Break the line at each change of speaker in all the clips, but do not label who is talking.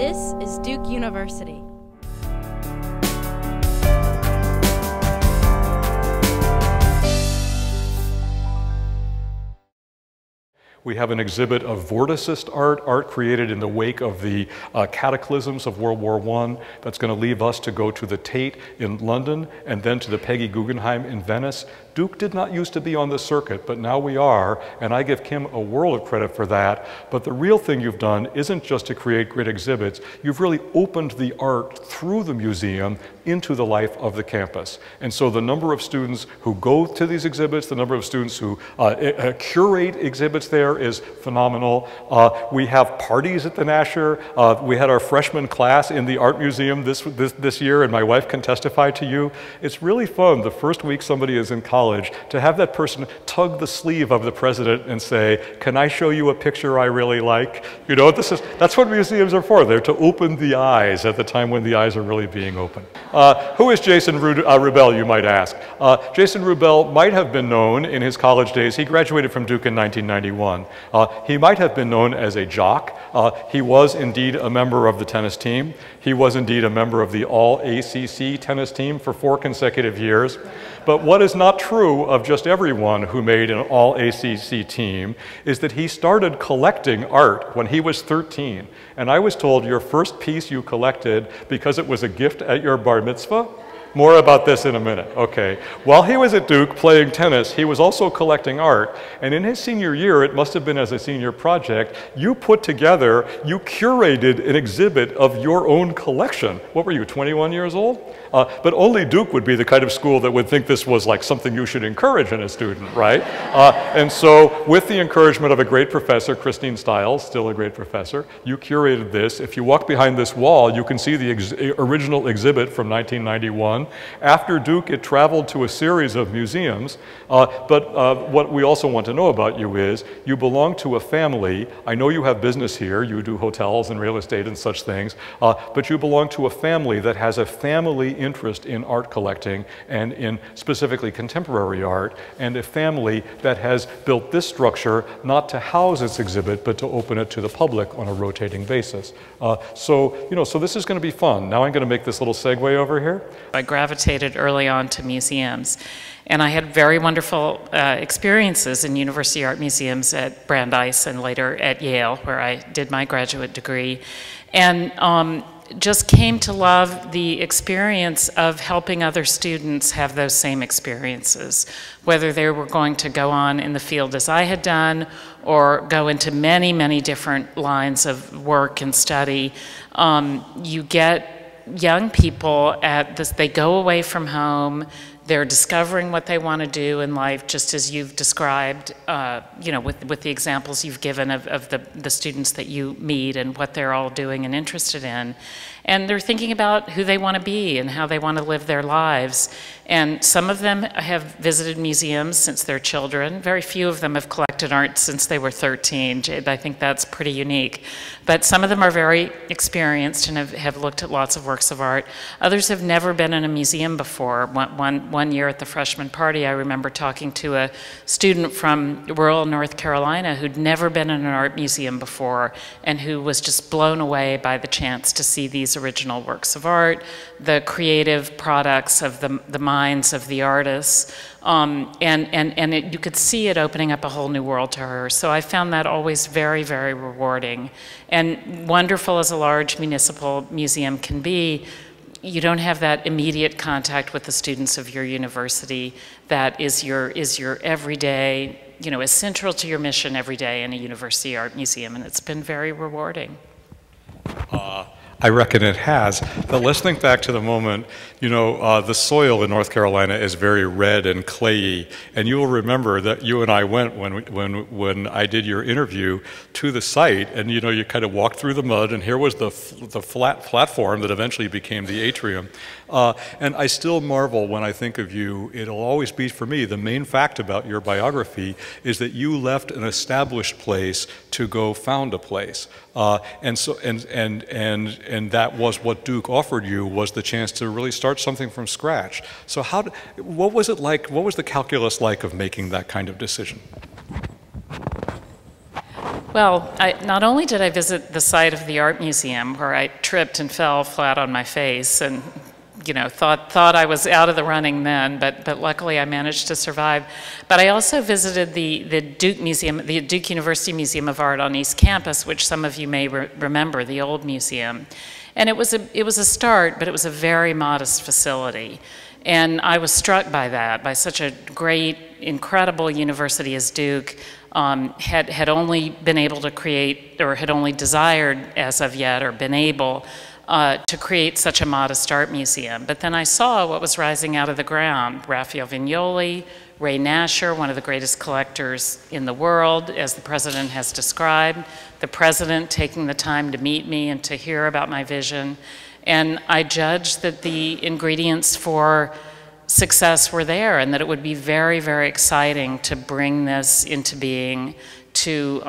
This is Duke University.
We have an exhibit of vorticist art created in the wake of the cataclysms of World War I. That's going to leave us to go to the Tate in London and then to the Peggy Guggenheim in Venice. Duke did not used to be on the circuit, but now we are, and I give Kim a world of credit for that. But the real thing you've done isn't just to create great exhibits, you've really opened the art through the museum into the life of the campus. And so the number of students who go to these exhibits, the number of students who curate exhibits there is phenomenal. We have parties at the Nasher. We had our freshman class in the art museum this year, and my wife can testify to you. It's really fun the first week somebody is in college to have that person tug the sleeve of the president and say, "Can I show you a picture I really like?" You know, that's what museums are for. They're to open the eyes at the time when the eyes are really being opened. Who is Jason Rubell, you might ask? Jason Rubell might have been known in his college days. He graduated from Duke in 1991. He might have been known as a jock. He was indeed a member of the tennis team. He was indeed a member of the All-ACC tennis team for 4 consecutive years. But what is not true of just everyone who made an All-ACC team is that he started collecting art when he was 13. And I was told your first piece you collected because it was a gift at your bar mitzvah? More about this in a minute, okay. While he was at Duke playing tennis, he was also collecting art, and in his senior year, it must have been as a senior project, you curated an exhibit of your own collection. What were you, 21 years old? But only Duke would be the kind of school that would think this was like something you should encourage in a student, right? And so, with the encouragement of a great professor, Christine Stiles, still a great professor, you curated this. If you walk behind this wall, you can see the original exhibit from 1991. After Duke, it traveled to a series of museums, but what we also want to know about you is you belong to a family. I know you have business here, you do hotels and real estate and such things, but you belong to a family that has a family interest in art collecting and in specifically contemporary art, and a family that has built this structure not to house its exhibit, but to open it to the public on a rotating basis. So this is going to be fun. Now I'm going to make this little segue over here.
I gravitated early on to museums, and I had very wonderful experiences in university art museums at Brandeis and later at Yale, where I did my graduate degree, and just came to love the experience of helping other students have those same experiences, whether they were going to go on in the field as I had done or go into many, many different lines of work and study. You get young people at this, they go away from home, they're discovering what they want to do in life, just as you've described, with the examples you've given of the students that you meet and what they're all doing and interested in. And they're thinking about who they want to be and how they want to live their lives. And some of them have visited museums since they're children. Very few of them have collected art since they were 13. I think that's pretty unique. But some of them are very experienced and have looked at lots of works of art. Others have never been in a museum before. One year at the freshman party, I remember talking to a student from rural North Carolina who'd never been in an art museum before and who was just blown away by the chance to see these original works of art, the creative products of the minds of the artists, you could see it opening up a whole new world to her. So I found that always very, very rewarding. And wonderful as a large municipal museum can be, you don't have that immediate contact with the students of your university that is your everyday, is central to your mission every day in a university art museum, and it's been very rewarding.
I reckon it has. But let's think back to the moment, the soil in North Carolina is very red and clayey, and you will remember that you and I went when I did your interview to the site, and you kind of walked through the mud, and here was the flat platform that eventually became the atrium. And I still marvel when I think of you. It'll always be, for me, the main fact about your biography is that you left an established place to go found a place. And that was what Duke offered you, was the chance to really start something from scratch. So what was it like, what was the calculus like of making that kind of decision?
Well, not only did I visit the site of the art museum where I tripped and fell flat on my face and, you know, thought I was out of the running then, but luckily I managed to survive. But I also visited the Duke Museum, the Duke University Museum of Art on East Campus, which some of you may remember, the old museum. And it was a start, but it was a very modest facility. And I was struck by that, by such a great, incredible university as Duke. Had only been able to create, or had only desired as of yet, or been able to create such a modest art museum. But then I saw what was rising out of the ground. Raphael Vignoli, Ray Nasher, one of the greatest collectors in the world, as the president has described, the president taking the time to meet me and to hear about my vision. And I judged that the ingredients for success were there, and that it would be very, very exciting to bring this into being, to,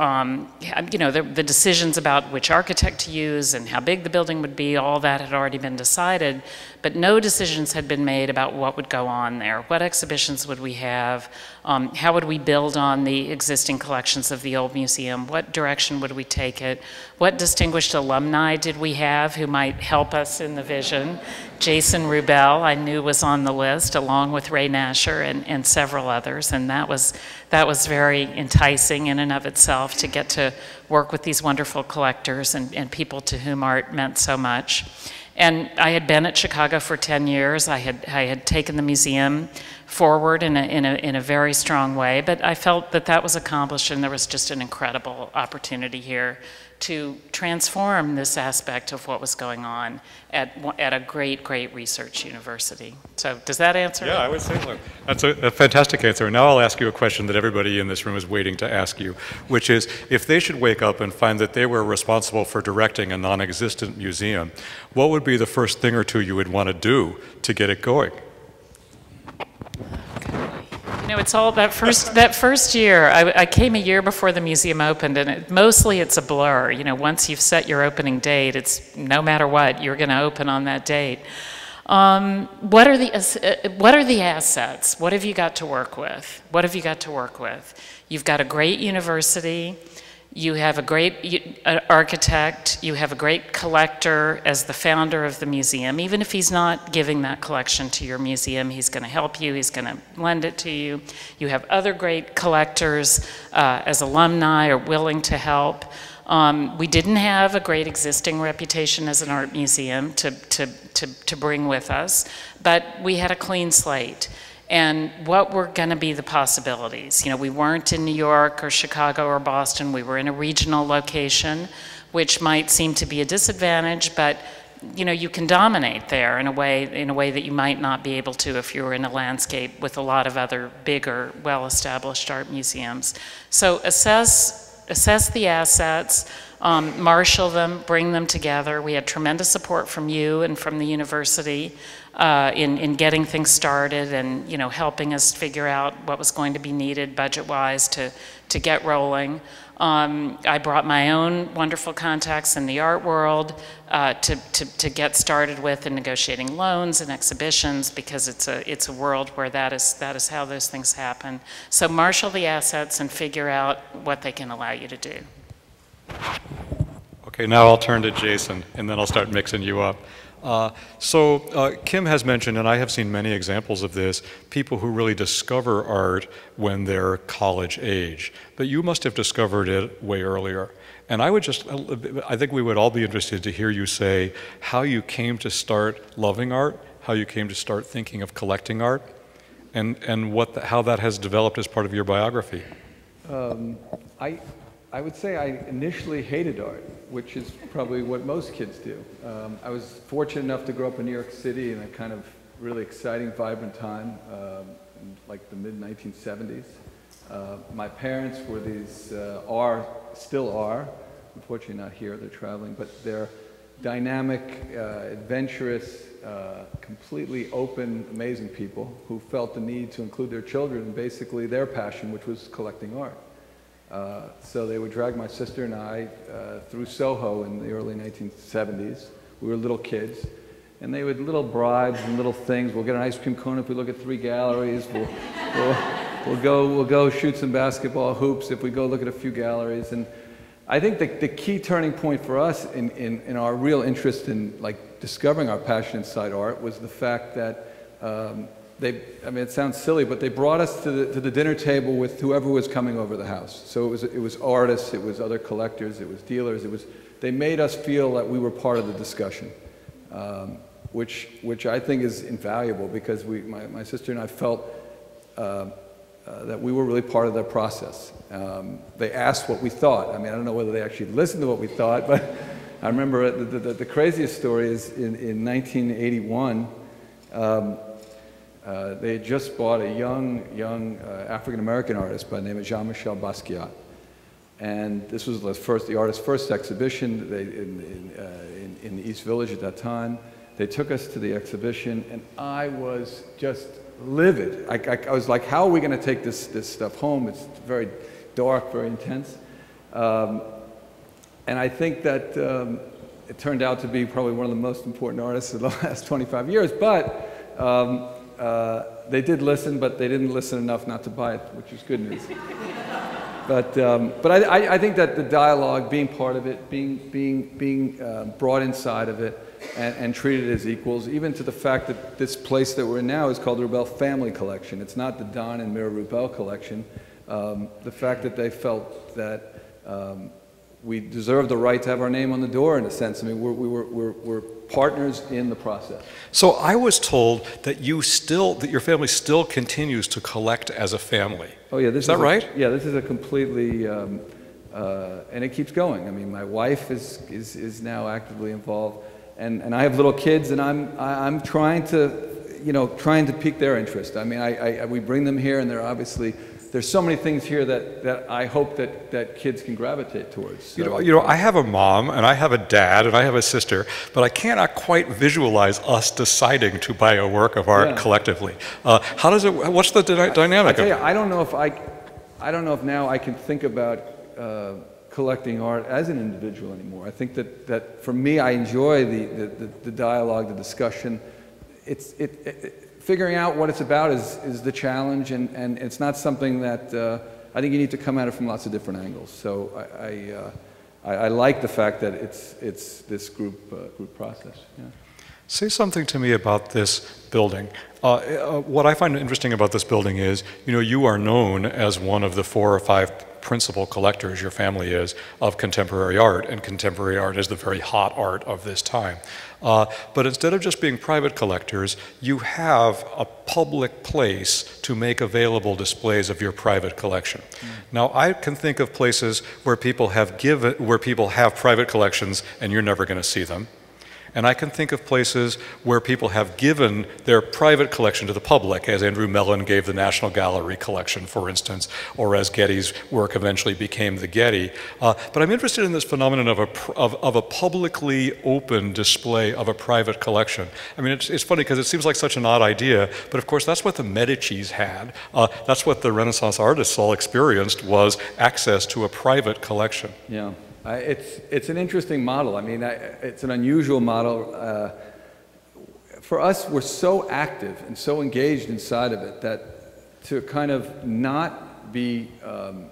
you know, the decisions about which architect to use and how big the building would be, all that had already been decided, but no decisions had been made about what would go on there. What exhibitions would we have? How would we build on the existing collections of the old museum? What direction would we take it? What distinguished alumni did we have who might help us in the vision? Jason Rubell, I knew, was on the list, along with Ray Nasher and several others, and that was very enticing in and of itself, to get to work with these wonderful collectors and people to whom art meant so much. And I had been at Chicago for 10 years. I had taken the museum forward in a very strong way, but I felt that that was accomplished, and there was just an incredible opportunity here to transform this aspect of what was going on at a great, great research university. So does that answer?
Yeah, I would say so. That's a fantastic answer. Now I'll ask you a question that everybody in this room is waiting to ask you, which is, if they should wake up and find that they were responsible for directing a non-existent museum, what would be the first thing or two you would want to do to get it going?
You know, it's all that first year. I came a year before the museum opened, and mostly it's a blur. You know, once you've set your opening date, it's no matter what, you're going to open on that date. What are the assets? What have you got to work with? What have you got to work with? You've got a great university. You have a great architect, you have a great collector as the founder of the museum. Even if he's not giving that collection to your museum, he's going to help you, he's going to lend it to you. You have other great collectors as alumni are willing to help. We didn't have a great existing reputation as an art museum to bring with us, but we had a clean slate. And what were going to be the possibilities? You know, we weren't in New York or Chicago or Boston. We were in a regional location, which might seem to be a disadvantage, but you know, you can dominate there in a way that you might not be able to if you were in a landscape with a lot of other bigger, well-established art museums. So assess the assets, marshal them, bring them together. We had tremendous support from you and from the university in getting things started, and you know, helping us figure out what was going to be needed budget-wise to get rolling. I brought my own wonderful contacts in the art world to get started with in negotiating loans and exhibitions, because it's a world where that is how those things happen. So marshal the assets and figure out what they can allow you to do.
Okay, now I'll turn to Jason, and then I'll start mixing you up. Kim has mentioned, and I have seen many examples of this, people who really discover art when they're college age. But you must have discovered it way earlier. And I think we would all be interested to hear you say how you came to start loving art, how you came to start thinking of collecting art, and how that has developed as part of your biography.
I would say I initially hated art, which is probably what most kids do. I was fortunate enough to grow up in New York City in a kind of really exciting, vibrant time, in like the mid-1970s. My parents were still are, unfortunately not here, they're traveling, but they're dynamic, adventurous, completely open, amazing people who felt the need to include their children in basically their passion, which was collecting art. So they would drag my sister and I through Soho in the early 1970s. We were little kids, and they would little bribes and little things. We'll get an ice cream cone if we look at 3 galleries. We'll go shoot some basketball hoops if we go look at a few galleries. And I think the key turning point for us in our real interest in like discovering our passion inside art was the fact that I mean, it sounds silly, but they brought us to the dinner table with whoever was coming over the house. So it was artists, it was other collectors, it was dealers. They made us feel that we were part of the discussion, which I think is invaluable because my sister and I felt that we were really part of that process. They asked what we thought. I mean, I don't know whether they actually listened to what we thought, but I remember the craziest story is in 1981. They had just bought a young African-American artist by the name of Jean-Michel Basquiat. And this was the artist's first exhibition in the East Village at that time. They took us to the exhibition, and I was just livid. I was like, how are we going to take this stuff home? It's very dark, very intense. And I think that it turned out to be probably one of the most important artists of the last 25 years. But they did listen, but they didn't listen enough not to buy it, which is good news. But I think that the dialogue, being part of it, being brought inside of it, and treated as equals, even to the fact that this place that we're in now is called the Rubell Family Collection. It's not the Don and Mira Rubell Collection. The fact that they felt that we deserve the right to have our name on the door, in a sense. I mean, we're partners in the process.
So I was told that your family still continues to collect as a family.
Oh yeah,
is that right?
Yeah, this is a completely, and it keeps going. I mean, my wife is now actively involved, and I have little kids, and I'm trying to pique their interest. I mean, we bring them here, and they're obviously. There's so many things here that I hope that kids can gravitate towards. So.
You know, I have a mom, and I have a dad, and I have a sister, but I cannot quite visualize us deciding to buy a work of art collectively. How does it? What's the dynamic?
I tell you, I don't know if now I can think about collecting art as an individual anymore. I think that for me, I enjoy the dialogue, the discussion. Figuring out what it's about is the challenge, and it's not something that I think you need to come at it from lots of different angles. So I like the fact that it's this group process. Yeah.
Say something to me about this building. What I find interesting about this building is, you are known as one of the 4 or 5 principal collectors, your family is, of contemporary art, and contemporary art is the very hot art of this time. But instead of just being private collectors, you have a public place to make available displays of your private collection. Now, I can think of places where people have private collections and you're never going to see them. And I can think of places where people have given their private collection to the public, as Andrew Mellon gave the National Gallery collection, for instance, or as Getty's work eventually became the Getty. But I'm interested in this phenomenon of a publicly open display of a private collection. I mean, it's funny because it seems like such an odd idea, but of course that's what the Medicis had. That's what the Renaissance artists all experienced, was access to a private collection.
Yeah. It's an interesting model. I mean, it's an unusual model. For us, we're so active and so engaged inside of it that to kind of not be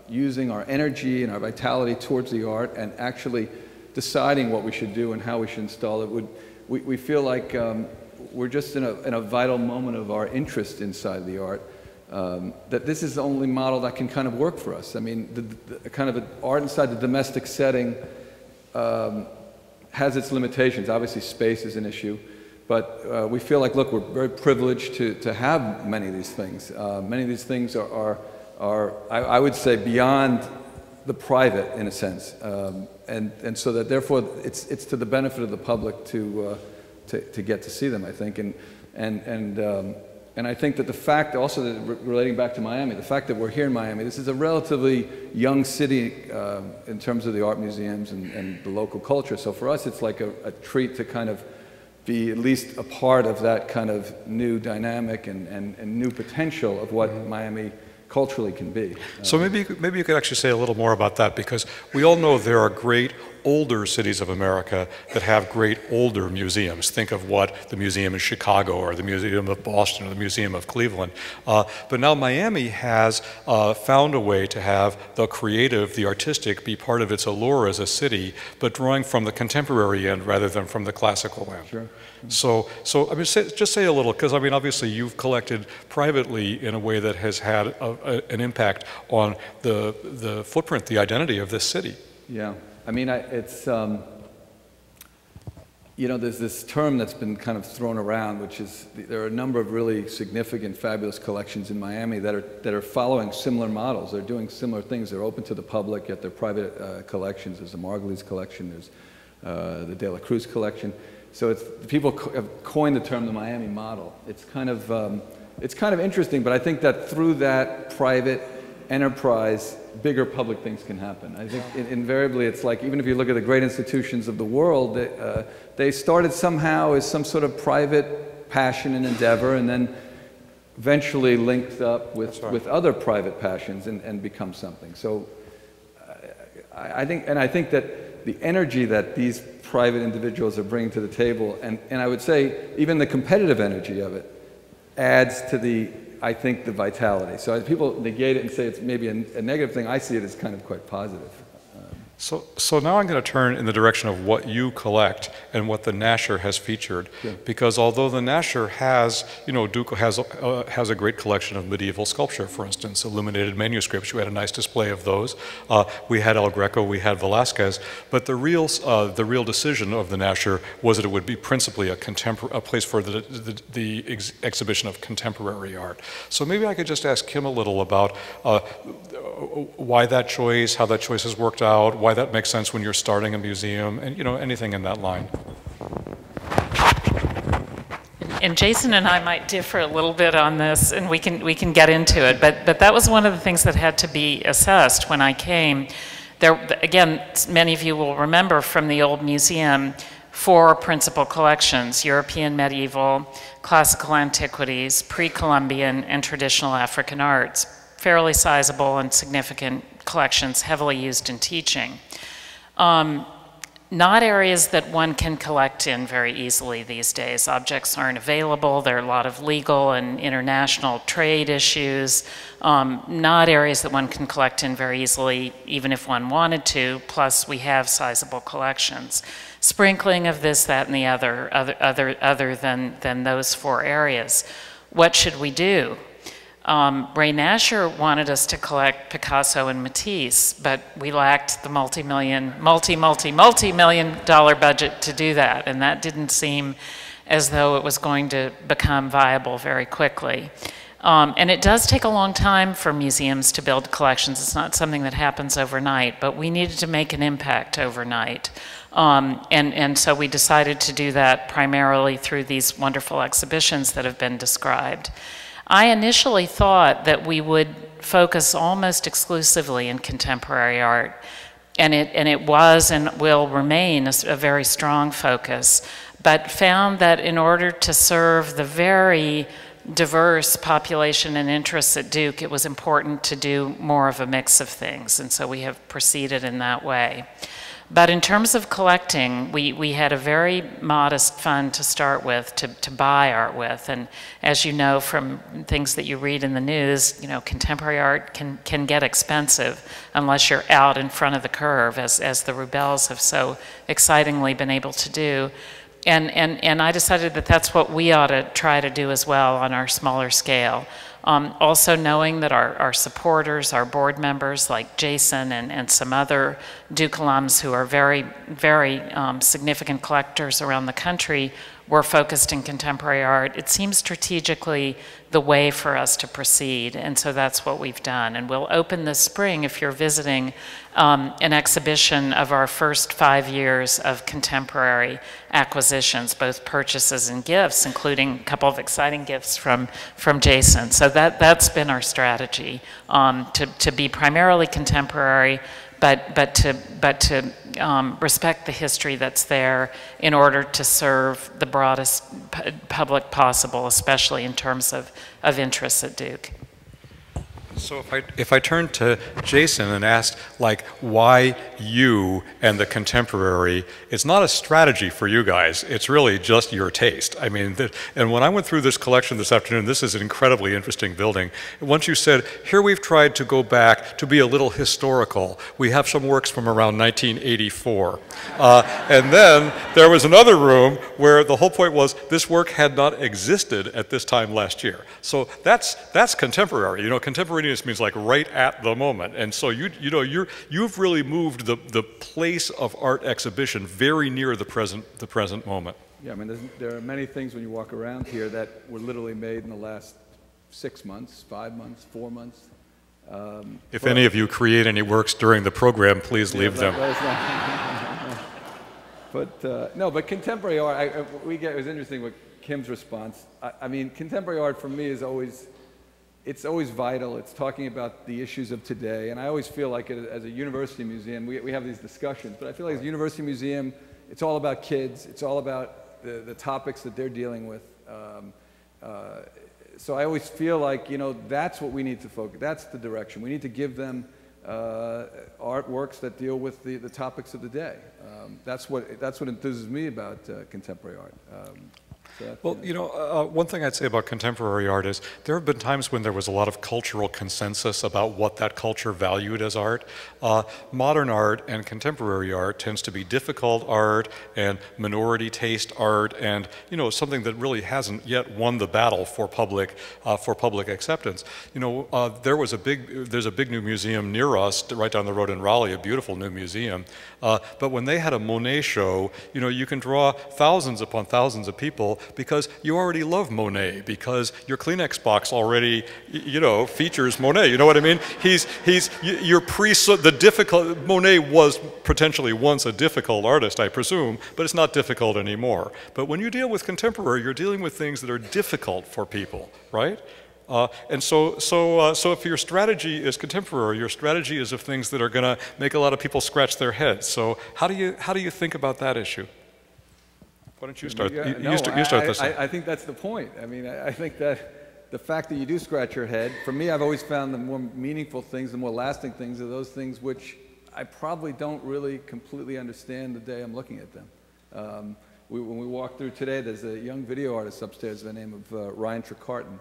using our energy and our vitality towards the art and actually deciding what we should do and how we should install it, we feel like we're just in a vital moment of our interest inside the art. That this is the only model that can kind of work for us. I mean, the kind of art inside the domestic setting has its limitations. Obviously, space is an issue, but we feel like, look, we're very privileged to have many of these things. Many of these things are I would say, beyond the private, in a sense, and so that therefore it's to the benefit of the public to get to see them, I think, and I think that the fact also that relating back to Miami, the fact that we're here in Miami, this is a relatively young city in terms of the art museums and the local culture. So for us, it's like a treat to kind of be at least a part of that kind of new dynamic and new potential of what Miami culturally can be.
So maybe you could actually say a little more about that, because we all know there are great older cities of America that have great older museums. Think of what the museum in Chicago or the Museum of Boston or the Museum of Cleveland. But now Miami has found a way to have the creative, the artistic, be part of its allure as a city, but drawing from the contemporary end rather than from the classical end.
Sure.
So I mean, just say a little, because I mean, obviously you've collected privately in a way that has had an impact on the footprint, the identity of this city.
Yeah, I mean, it's, you know, there's this term that's been kind of thrown around, which is, there are a number of really significant, fabulous collections in Miami that are following similar models. They're doing similar things. They're open to the public at their private collections. There's the Margulies collection, there's the De La Cruz collection. So people have coined the term the Miami model. It's kind of interesting, but I think that through that private enterprise, bigger public things can happen. I think invariably it's like, even if you look at the great institutions of the world, they started somehow as some sort of private passion and endeavor, and then eventually linked up with other private passions and become something. So I think that the energy that these private individuals are bringing to the table, and I would say even the competitive energy of it, adds to I think, the vitality. So as people negate it and say it's maybe a negative thing, I see it as kind of quite positive.
So now I'm going to turn in the direction of what you collect and what the Nasher has featured, because although the Nasher has, you know, Duke has a great collection of medieval sculpture, for instance, illuminated manuscripts. You had a nice display of those. We had El Greco, we had Velázquez, but the real decision of the Nasher was that it would be principally a place for the exhibition of contemporary art. So maybe I could just ask Kim a little about why that choice, how that choice has worked out, why that makes sense when you're starting a museum, and you know, anything in that line.
And Jason and I might differ a little bit on this, and we can get into it. But that was one of the things that had to be assessed when I came. There, again, many of you will remember from the old museum, 4 principal collections: European medieval, classical antiquities, pre-Columbian, and traditional African arts. Fairly sizable and significant collections, heavily used in teaching. Not areas that one can collect in very easily these days. Objects aren't available. There are a lot of legal and international trade issues. Not areas that one can collect in very easily, even if one wanted to. Plus, we have sizable collections. Sprinkling of this, that, and the other than those 4 areas. What should we do? Ray Nasher wanted us to collect Picasso and Matisse, but we lacked the multi-million dollar budget to do that, and that didn't seem as though it was going to become viable very quickly. And it does take a long time for museums to build collections. It's not something that happens overnight, but we needed to make an impact overnight. And so we decided to do that primarily through these wonderful exhibitions that have been described. I initially thought that we would focus almost exclusively in contemporary art, and it was and will remain a very strong focus, but found that in order to serve the very diverse population and interests at Duke, it was important to do more of a mix of things, and so we have proceeded in that way. But in terms of collecting, we had a very modest fund to start with, to buy art with. And as you know from things that you read in the news, you know, contemporary art can get expensive unless you're out in front of the curve, as the Rubells have so excitingly been able to do. And I decided that that's what we ought to try to do as well on our smaller scale. Also knowing that our supporters, our board members like Jason and some other Duke alums who are very, very significant collectors around the country were focused in contemporary art, it seems strategically the way for us to proceed, and so that's what we've done. And we'll open this spring, if you're visiting, an exhibition of our first 5 years of contemporary acquisitions, both purchases and gifts, including a couple of exciting gifts from Jason. So that's been our strategy, to be primarily contemporary, but to respect the history that's there in order to serve the broadest public possible, especially in terms of interests at Duke.
So if I turned to Jason and asked, like, why you and the contemporary, it's not a strategy for you guys, it's really just your taste. I mean, and when I went through this collection this afternoon, this is an incredibly interesting building. Once you said, here we've tried to go back to be a little historical. We have some works from around 1984. And then there was another room where the whole point was this work had not existed at this time last year. So that's contemporary. You know, contemporaneous means like right at the moment. And so you've really moved the place of art exhibition very near the present moment.
Yeah, I mean, there are many things when you walk around here that were literally made in the last 6 months, 5 months, 4 months.
If any of you create any works during the program, please leave them.
But no, but contemporary art, it was interesting with Kim's response. I mean, contemporary art for me is always, it's always vital. It's talking about the issues of today. And I always feel like as a university museum, we have these discussions, but I feel like as a university museum, it's all about kids. It's all about the topics that they're dealing with. So I always feel like, you know, that's what we need to focus. That's the direction. We need to give them artworks that deal with the topics of the day. That's what enthuses me about contemporary art. Well,
you know, one thing I'd say about contemporary art is there have been times when there was a lot of cultural consensus about what that culture valued as art. Modern art and contemporary art tends to be difficult art and minority taste art and, you know, something that really hasn't yet won the battle for public acceptance. You know, there's a big new museum near us, right down the road in Raleigh, a beautiful new museum. But when they had a Monet show, you know, you can draw thousands upon thousands of people because you already love Monet, because your Kleenex box already, you know, features Monet. You know what I mean? Monet was potentially once a difficult artist, I presume, but it's not difficult anymore. But when you deal with contemporary, you're dealing with things that are difficult for people, right? And so if your strategy is contemporary, your strategy is of things that are going to make a lot of people scratch their heads. So how do you think about that issue? Why don't you start? You start this.
I think that's the point. I mean, I think that the fact that you do scratch your head, for me, I've always found the more meaningful things, the more lasting things are those things which I probably don't really completely understand the day I'm looking at them. When we walk through today, there's a young video artist upstairs by the name of Ryan Trecarton.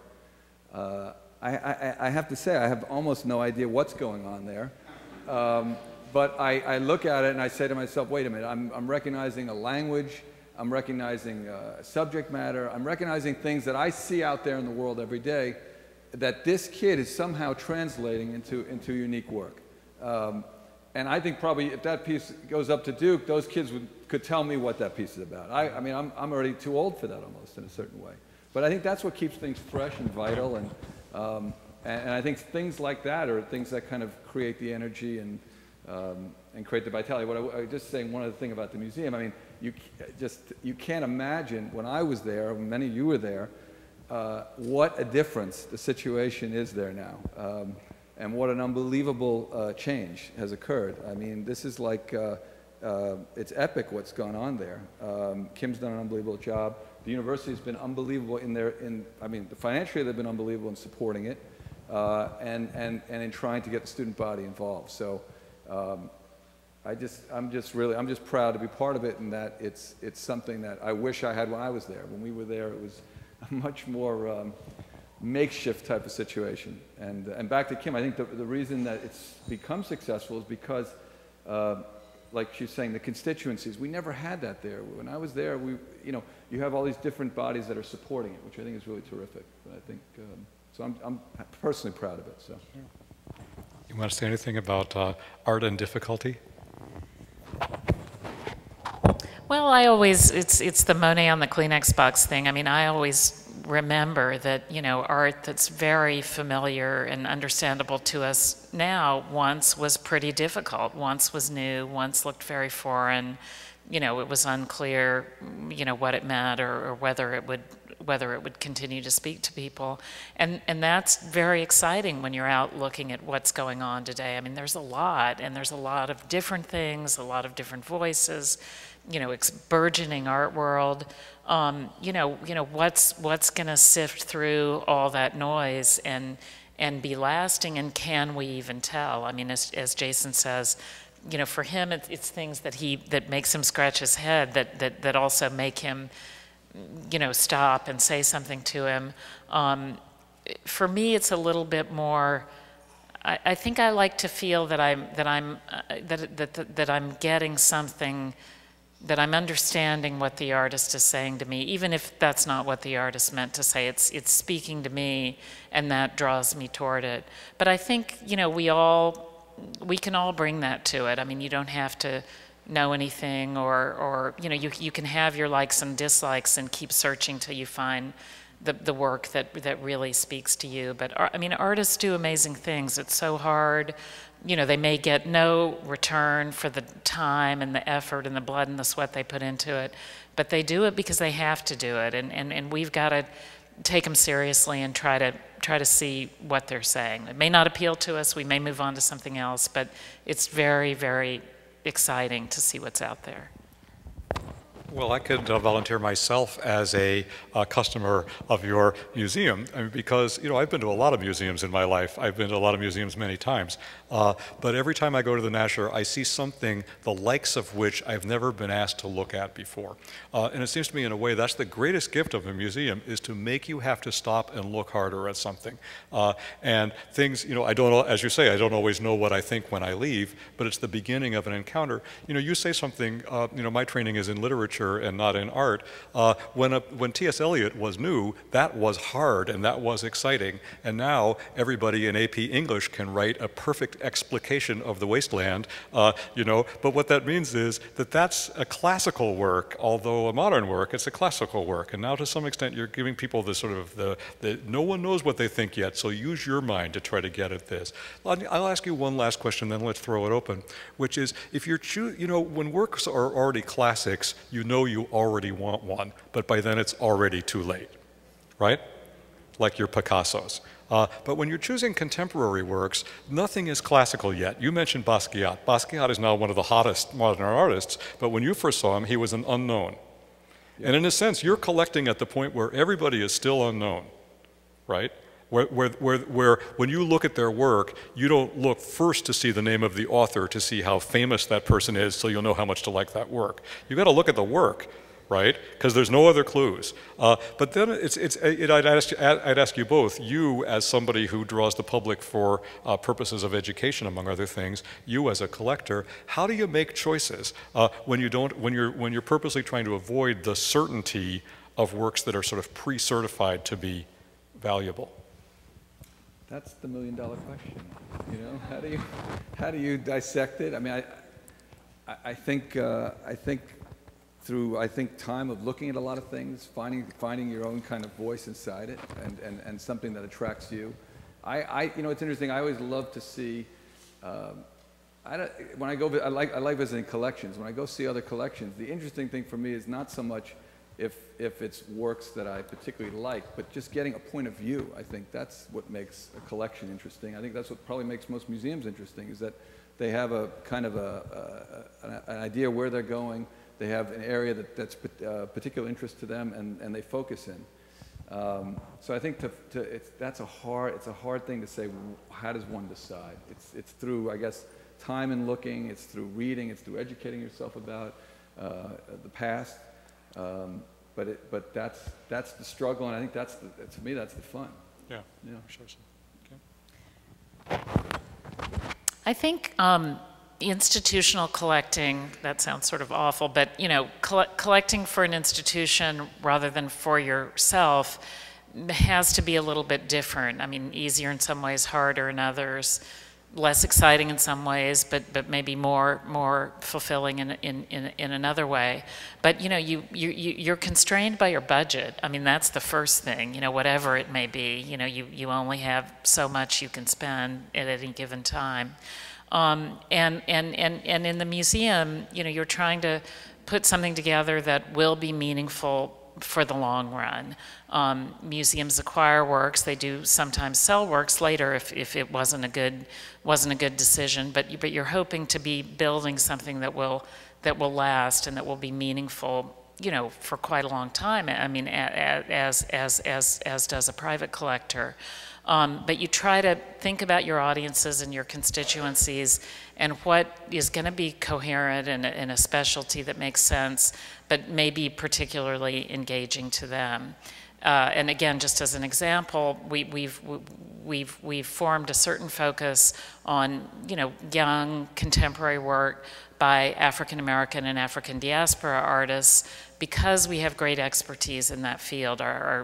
I have to say, I have almost no idea what's going on there. But I look at it and I say to myself, wait a minute, I'm recognizing a language, I'm recognizing subject matter, I'm recognizing things that I see out there in the world every day that this kid is somehow translating into unique work. And I think probably if that piece goes up to Duke, those kids could tell me what that piece is about. I mean, I'm already too old for that almost in a certain way. But I think that's what keeps things fresh and vital, and I think things like that are things that kind of create the energy and create the vitality. What I was just saying, one other thing about the museum, I mean, you can't imagine when I was there, when many of you were there, what a difference the situation is there now, and what an unbelievable change has occurred. I mean, this is like, it's epic what's gone on there. Kim's done an unbelievable job. The university has been unbelievable I mean, financially they've been unbelievable in supporting it, and in trying to get the student body involved. So I'm just proud to be part of it, and that it's something that I wish I had when I was there. When we were there, it was a much more makeshift type of situation. And back to Kim, I think the reason that it's become successful is because, like she's saying, the constituencies, we never had that there. When I was there, you have all these different bodies that are supporting it, which I think is really terrific. But I think, so I'm personally proud of it. So.
You want to say anything about art and difficulty?
Well, it's the Monet on the Kleenex box thing. I mean, I always remember that, you know, art that's very familiar and understandable to us now once was pretty difficult, once was new, once looked very foreign. You know, it was unclear, you know, what it meant or whether it would continue to speak to people. And that's very exciting when you're out looking at what's going on today. I mean, there's a lot, and there's a lot of different things, a lot of different voices, you know, burgeoning art world. You know, what's going to sift through all that noise and and be lasting, and can we even tell? I mean, as Jason says, you know, for him, it's things that makes him scratch his head, that also make him, you know, stop and say something to him. For me, it's a little bit more. I think I like to feel that I'm getting something, that I'm understanding what the artist is saying to me, even if that's not what the artist meant to say. It's speaking to me, and that draws me toward it. But I think, you know, we can all bring that to it. I mean, you don't have to know anything, or you know, you can have your likes and dislikes and keep searching till you find the work that really speaks to you. But I mean, artists do amazing things. It's so hard. You know, they may get no return for the time and the effort and the blood and the sweat they put into it, but they do it because they have to do it, and we've got to take them seriously and try to see what they're saying. It may not appeal to us. We may move on to something else, but it's very, very exciting to see what's out there.
Well, I could volunteer myself as a customer of your museum, I mean, because, you know, I've been to a lot of museums in my life. I've been to a lot of museums many times. But every time I go to the Nasher, I see something the likes of which I've never been asked to look at before. And it seems to me, in a way, that's the greatest gift of a museum, is to make you have to stop and look harder at something. And things, you know, I don't, as you say, I don't always know what I think when I leave, but it's the beginning of an encounter. You know, you say something, you know, my training is in literature and not in art. When T.S. Eliot was new, that was hard and that was exciting. And now everybody in AP English can write a perfect explication of the wasteland, you know. But what that means is that that's a classical work, although a modern work, it's a classical work. And now to some extent you're giving people this sort of, no one knows what they think yet, so use your mind to try to get at this. I'll ask you one last question, then let's throw it open, which is, if you're, you know, when works are already classics, you know you already want one, but by then it's already too late, right? Like your Picassos. But when you're choosing contemporary works, nothing is classical yet. You mentioned Basquiat. Basquiat is now one of the hottest modern artists, but when you first saw him, he was an unknown. Yeah. And in a sense, you're collecting at the point where everybody is still unknown, right? Where when you look at their work, you don't look first to see the name of the author to see how famous that person is so you'll know how much to like that work. You've got to look at the work, right? Because there's no other clues. But then I'd ask you both, you as somebody who draws the public for purposes of education, among other things, you as a collector, how do you make choices when you're purposely trying to avoid the certainty of works that are sort of pre-certified to be valuable?
That's the million-dollar question. You know, how do you dissect it? I mean, I think through time of looking at a lot of things, finding your own kind of voice inside it, and something that attracts you. You know, it's interesting. I always love to see. When I go, I like visiting collections. When I go see other collections, the interesting thing for me is not so much if it's works that I particularly like, but just getting a point of view. I think that's what makes a collection interesting. I think that's what probably makes most museums interesting, is that they have a kind of an idea where they're going. They have an area that's particular interest to them, and they focus in. So I think it's a hard thing to say. How does one decide? It's through, I guess, time and looking. It's through reading. It's through educating yourself about the past. But that's the struggle, and I think to me that's the fun.
Yeah.
Yeah.
Sure. Okay.
I think institutional collecting, that sounds sort of awful, but you know, collecting for an institution rather than for yourself has to be a little bit different. I mean, easier in some ways, harder in others, less exciting in some ways, but maybe more fulfilling in another way. But you know, you're constrained by your budget. I mean, that's the first thing. You know, whatever it may be. You know, you only have so much you can spend at any given time. And in the museum, you know, you're trying to put something together that will be meaningful for the long run. Museums acquire works. They do sometimes sell works later if it wasn't a good decision. But you're hoping to be building something that will last and that will be meaningful you know, for quite a long time. I mean, as does a private collector. But you try to think about your audiences and your constituencies and what is going to be coherent and a specialty that makes sense, but may be particularly engaging to them. And again, just as an example, we've formed a certain focus on, you know, young contemporary work by African American and African diaspora artists, because we have great expertise in that field.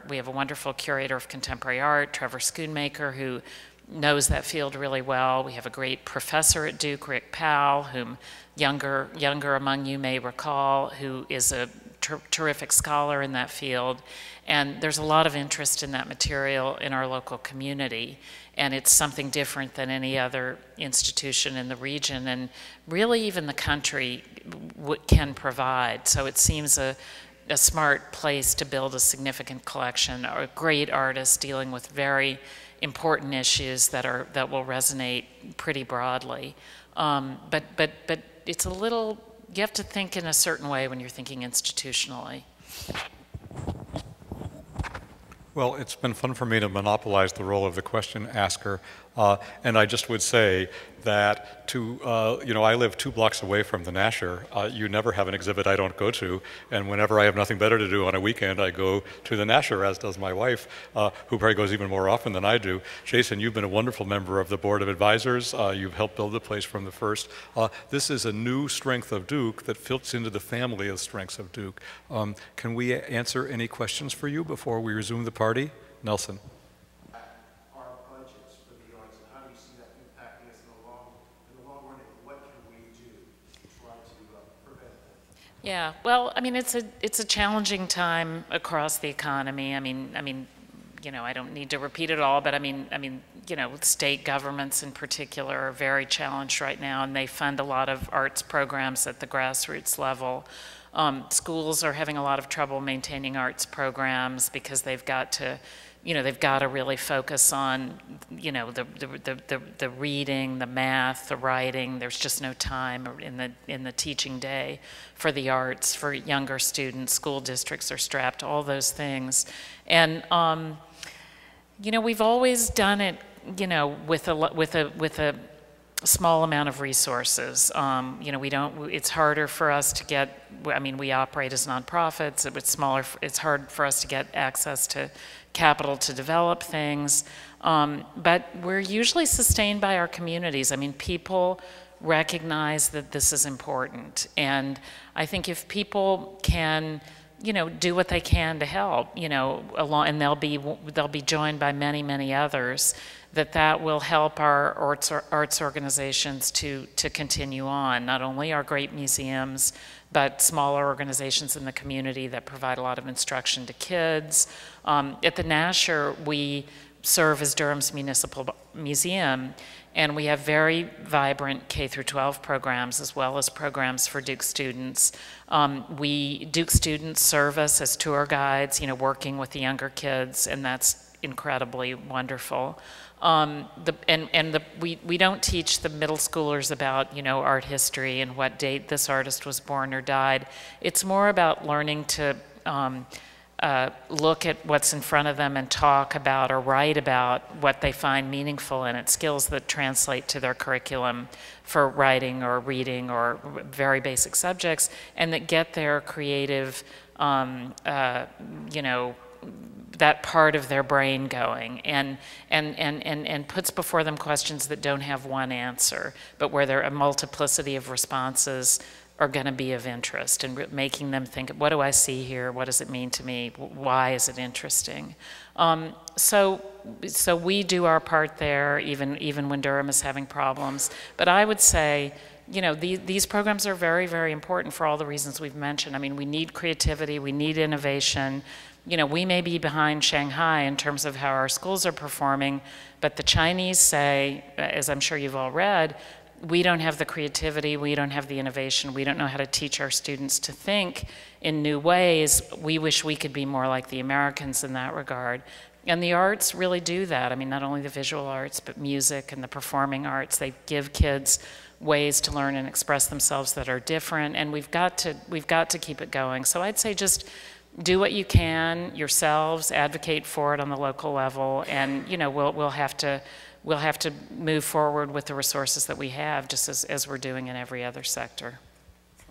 We have a wonderful curator of contemporary art, Trevor Schoonmaker, who knows that field really well. We have a great professor at Duke, Rick Powell, whom younger among you may recall, who is a terrific scholar in that field. And there's a lot of interest in that material in our local community. And it's something different than any other institution in the region, and really even the country can provide. So it seems a smart place to build a significant collection, or great artists dealing with very important issues that will resonate pretty broadly. But it's a little, you have to think in a certain way when you're thinking institutionally.
Well, it's been fun for me to monopolize the role of the question asker, and I just would say that you know, I live 2 blocks away from the Nasher. You never have an exhibit I don't go to, and whenever I have nothing better to do on a weekend, I go to the Nasher, as does my wife, who probably goes even more often than I do. Jason, you've been a wonderful member of the Board of Advisors. You've helped build the place from the first. This is a new strength of Duke that fits into the family of strengths of Duke. Can we answer any questions for you before we resume the party? Nelson.
Yeah, well, I mean, it's a challenging time across the economy. I mean, you know, I don't need to repeat it all, but I mean, you know, state governments in particular are very challenged right now, and they fund a lot of arts programs at the grassroots level. Schools are having a lot of trouble maintaining arts programs because they've got to, you know, they've got to really focus on, you know, the reading, the math, the writing. There's just no time in the teaching day for the arts for younger students. School districts are strapped, all those things, and you know, we've always done it, you know, with a small amount of resources. You know, it's harder for us to get, I mean, we operate as nonprofits. It's hard for us to get access to capital to develop things. But we're usually sustained by our communities. I mean, people recognize that this is important. And I think if people can, you know, do what they can to help, you know, and they'll be joined by many, many others, that will help our arts organizations to continue on, not only our great museums, but smaller organizations in the community that provide a lot of instruction to kids. At the Nasher, we serve as Durham's municipal museum, and we have very vibrant K-12 programs as well as programs for Duke students. Duke students serve us as tour guides, you know, working with the younger kids, and that's incredibly wonderful. We don't teach the middle schoolers about, you know, art history and what date this artist was born or died. It's more about learning to look at what's in front of them and talk about or write about what they find meaningful in it, skills that translate to their curriculum for writing or reading or very basic subjects, and that get their creative, you know, that part of their brain going, and puts before them questions that don't have one answer, but where there are a multiplicity of responses are going to be of interest, and making them think, what do I see here? What does it mean to me? Why is it interesting? So we do our part there, even when Durham is having problems. But I would say, you know, these programs are very, very important for all the reasons we've mentioned. I mean, we need creativity, we need innovation. You know, we may be behind Shanghai in terms of how our schools are performing, but the Chinese say, as I'm sure you've all read, we don't have the creativity, we don't have the innovation, we don't know how to teach our students to think in new ways. We wish we could be more like the Americans in that regard. And the arts really do that. I mean, not only the visual arts, but music and the performing arts. They give kids ways to learn and express themselves that are different, and we've got to keep it going. So I'd say just do what you can yourselves, advocate for it on the local level, and we'll have to move forward with the resources that we have, just as we're doing in every other sector.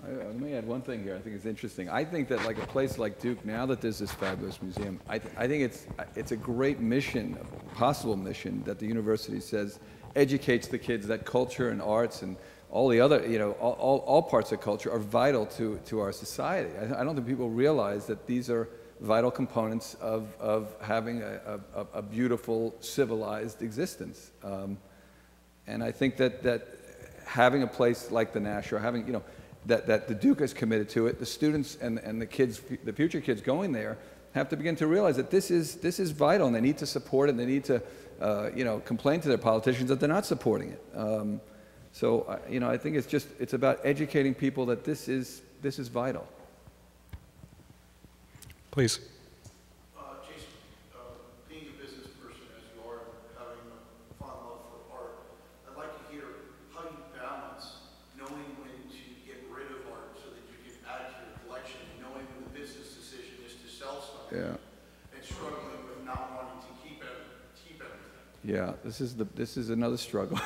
Let me add one thing here. I think it's interesting. I think that like a place like Duke, now that there's this fabulous museum, I think it's a great mission, a possible mission that the university says educates the kids that culture and arts and all the other, all parts of culture are vital to our society. I don't think people realize that these are vital components of having a beautiful, civilized existence. And I think that having a place like the Nasher, having, that the Duke is committed to it, the students and the kids, the future kids going there, have to begin to realize that this is vital, and they need to support it, and they need to, complain to their politicians that they're not supporting it. So, I think it's about educating people that this is vital.
Please.
Jason, being a business person as you are, having a fond love for art, I'd like to hear how you balance knowing when to get rid of art so that you can add to your collection, and knowing when the business decision is to sell something, and struggling with not wanting to keep everything.
Yeah, this is another struggle.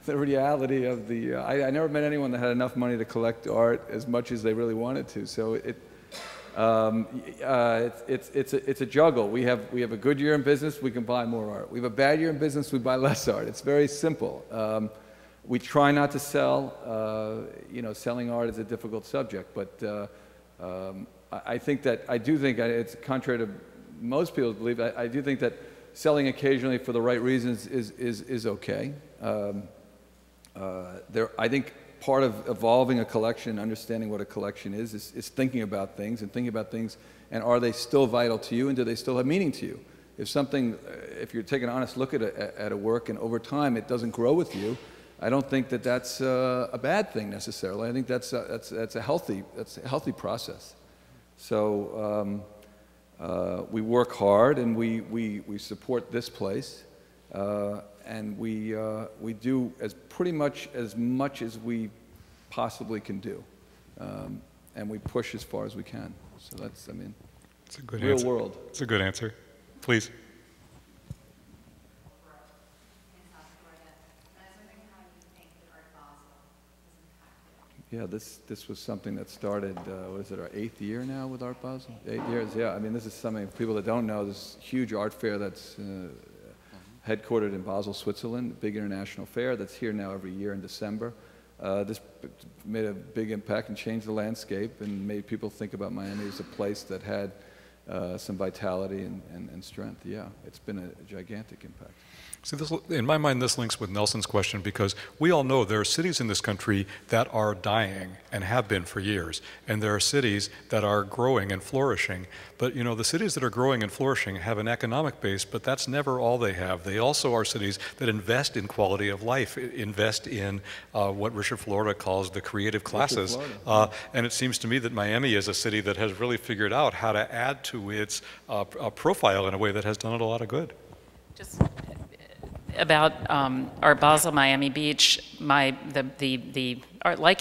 The reality of the I never met anyone that had enough money to collect art as much as they really wanted to. So it's a juggle. We have a good year in business, we can buy more art. We have a bad year in business, we buy less art. It's very simple. We try not to sell. Selling art is a difficult subject, but I do think it's contrary to most people's belief. I do think that selling occasionally for the right reasons is okay. I think part of evolving a collection and understanding what a collection is thinking about things and are they still vital to you, and do they still have meaning to you? If you're taking an honest look at a work and over time it doesn't grow with you, I don't think that's a bad thing necessarily. I think that's a healthy process. So we work hard, and we support this place. And we do pretty much as we possibly can do, and we push as far as we can. So that's,
it's a good
real
answer.
World.
It's a good answer. Please.
Yeah, this was something that started, what is it, our 8th year now with Art Basel? 8 years, yeah. This is something, for people that don't know, this huge art fair that's headquartered in Basel, Switzerland, a big international fair that's here now every year in December. This made a big impact and changed the landscape and made people think about Miami as a place that had some vitality and strength. Yeah, it's been a gigantic impact.
So in my mind, this links with Nelson's question, because we all know there are cities in this country that are dying and have been for years, and there are cities that are growing and flourishing. But the cities that are growing and flourishing have an economic base, but that's never all they have. They also are cities that invest in quality of life, invest in what Richard Florida calls the creative classes. And it seems to me that Miami is a city that has really figured out how to add to its profile in a way that has done it a lot of good.
Just about Art Basel, Miami Beach, like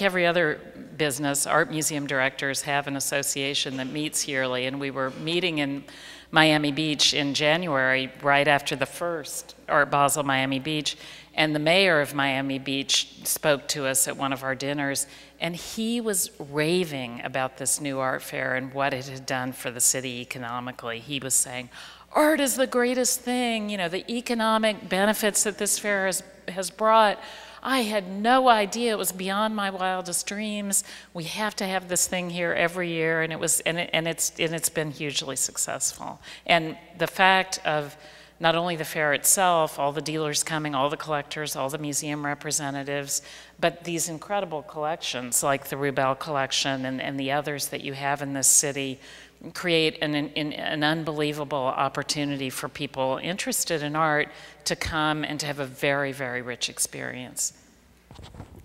every other business, art museum directors have an association that meets yearly, and we were meeting in Miami Beach in January, right after the first Art Basel Miami Beach, and the mayor of Miami Beach spoke to us at one of our dinners, and he was raving about this new art fair and what it had done for the city economically. He was saying, art is the greatest thing, the economic benefits that this fair has brought. I had no idea. It was beyond my wildest dreams. We have to have this thing here every year, and it's been hugely successful. And the fact of not only the fair itself, all the dealers coming, all the collectors, all the museum representatives, but these incredible collections like the Rubell collection and the others that you have in this city create an unbelievable opportunity for people interested in art to come and to have a very, very rich experience.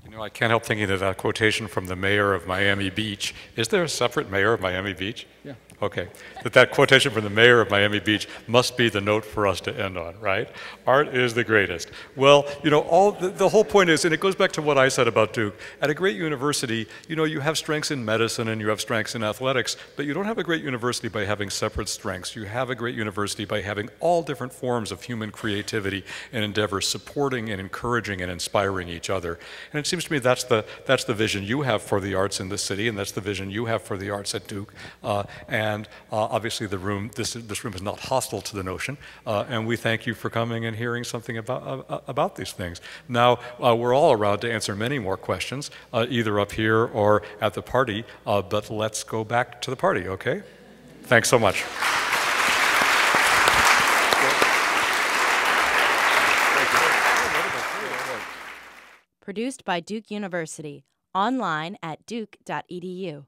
You know, I can't help thinking of that quotation from the mayor of Miami Beach. Is there a separate mayor of Miami Beach?
Yeah.
Okay. That quotation from the mayor of Miami Beach must be the note for us to end on, right? Art is the greatest. Well, you know, the whole point is, and it goes back to what I said about Duke, at a great university, you know, you have strengths in medicine and you have strengths in athletics, but you don't have a great university by having separate strengths. You have a great university by having all different forms of human creativity and endeavor supporting and encouraging and inspiring each other. And it seems to me that's the vision you have for the arts in the city, and that's the vision you have for the arts at Duke. And obviously this room is not hostile to the notion, and we thank you for coming and hearing something about these things. Now, we're all around to answer many more questions, either up here or at the party, but let's go back to the party, okay? Thanks so much.
Produced by Duke University. Online at duke.edu.